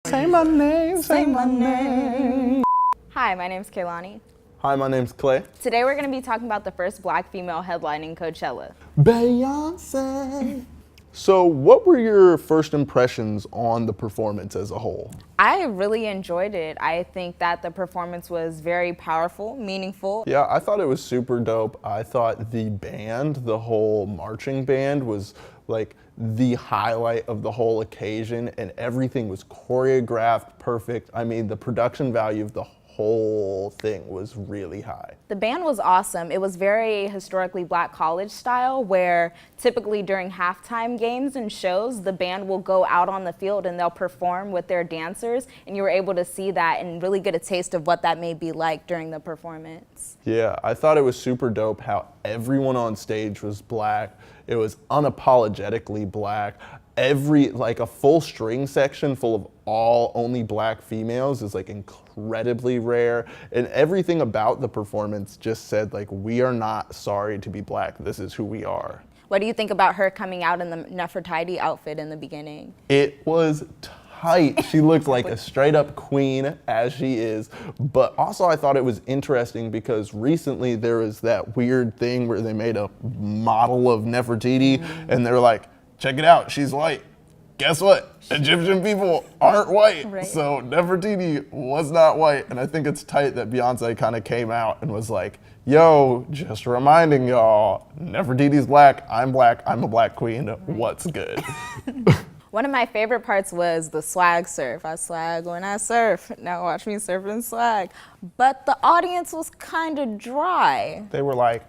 Say my name, say my name. Hi, my name's Kaylahni. Hi, my name's Clay. Today we're going to be talking about the first Black female headlining Coachella. Beyonce. So what were your first impressions on the performance as a whole? I really enjoyed it. I think that the performance was very powerful, meaningful. Yeah, I thought it was super dope. I thought the band, the whole marching band, was like the highlight of the whole occasion, and everything was choreographed perfect. I mean, the production value of the whole thing was really high. The band was awesome. It was very historically Black college style, where typically during halftime games and shows, the band will go out on the field and they'll perform with their dancers, and you were able to see that and really get a taste of what that may be like during the performance. Yeah, I thought it was super dope how everyone on stage was Black. It was unapologetically Black. Like a full string section full of all only Black females is like incredibly rare, and everything about the performance just said like, we are not sorry to be Black, this is who we are. What do you think about her coming out in the Nefertiti outfit in the beginning? It was tight. She looked like a straight up queen, as she is, but also I thought it was interesting because recently there was that weird thing where they made a model of Nefertiti and they're like, check it out, she's white. Guess what? Egyptian people aren't white. Right. So Nefertiti was not white. And I think it's tight that Beyonce kind of came out and was like, yo, just reminding y'all, Nefertiti's Black, I'm a Black queen, what's good? One of my favorite parts was the swag surf. I swag when I surf. Now watch me surf and swag. But the audience was kind of dry. They were like,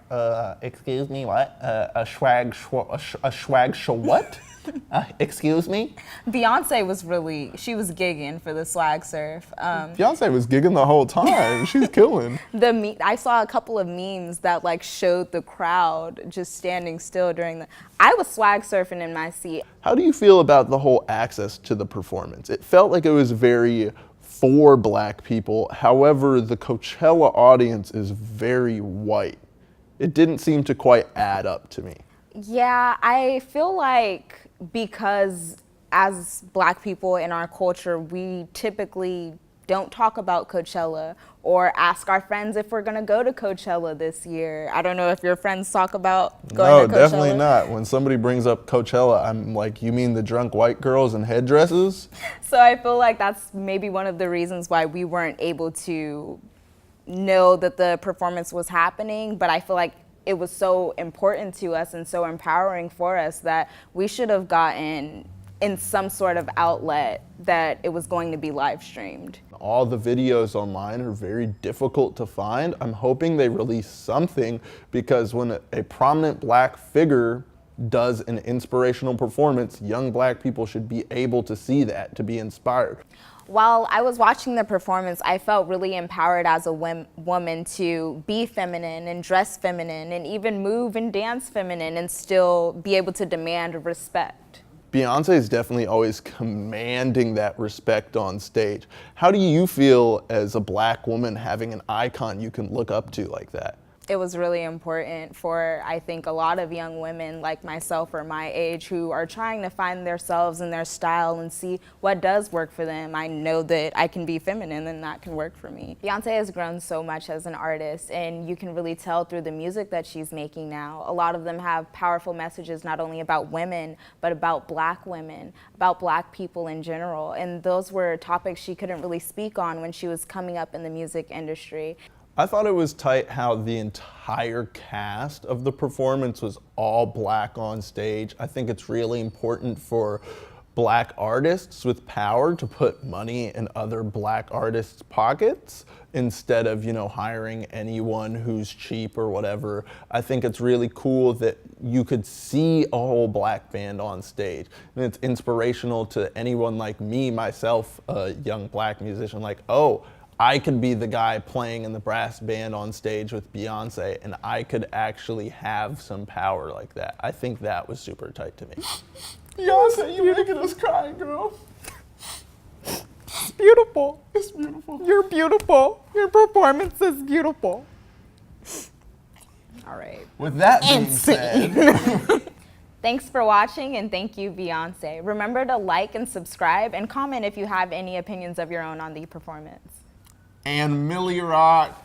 excuse me, what? A swag what? Excuse me? Beyonce was she was gigging for the swag surf. Beyonce was gigging the whole time. She's killing. I saw a couple of memes that like showed the crowd just standing still I was swag surfing in my seat. How do you feel about the whole access to the performance? It felt like it was very for Black people. However, the Coachella audience is very white. It didn't seem to quite add up to me. Yeah, I feel like because as Black people in our culture, we typically don't talk about Coachella or ask our friends if we're gonna go to Coachella this year. I don't know if your friends talk about going to Coachella. No, definitely not. When somebody brings up Coachella, I'm like, you mean the drunk white girls in headdresses? So I feel like that's maybe one of the reasons why we weren't able to know that the performance was happening, but I feel like it was so important to us and so empowering for us that we should have gotten in some sort of outlet that it was going to be live streamed. All the videos online are very difficult to find. I'm hoping they release something, because when a prominent Black figure does an inspirational performance, young Black people should be able to see that, to be inspired. While I was watching the performance, I felt really empowered as a woman to be feminine and dress feminine and even move and dance feminine and still be able to demand respect. Beyonce is definitely always commanding that respect on stage. How do you feel as a Black woman having an icon you can look up to like that? It was really important for, I think, a lot of young women like myself or my age who are trying to find themselves and their style and see what does work for them. I know that I can be feminine and that can work for me. Beyonce has grown so much as an artist, and you can really tell through the music that she's making now. A lot of them have powerful messages not only about women, but about Black women, about Black people in general. And those were topics she couldn't really speak on when she was coming up in the music industry. I thought it was tight how the entire cast of the performance was all Black on stage. I think it's really important for Black artists with power to put money in other Black artists' pockets instead of, hiring anyone who's cheap or whatever. I think it's really cool that you could see a whole Black band on stage. And it's inspirational to anyone like me, myself, a young Black musician, like, oh, I could be the guy playing in the brass band on stage with Beyonce, and I could actually have some power like that. I think that was super tight to me. Beyonce, you're making us cry, girl. It's beautiful. It's beautiful. You're beautiful. Your performance is beautiful. All right. With that being said, Thanks for watching, and thank you, Beyonce. Remember to like and subscribe and comment if you have any opinions of your own on the performance. And Millie Rock.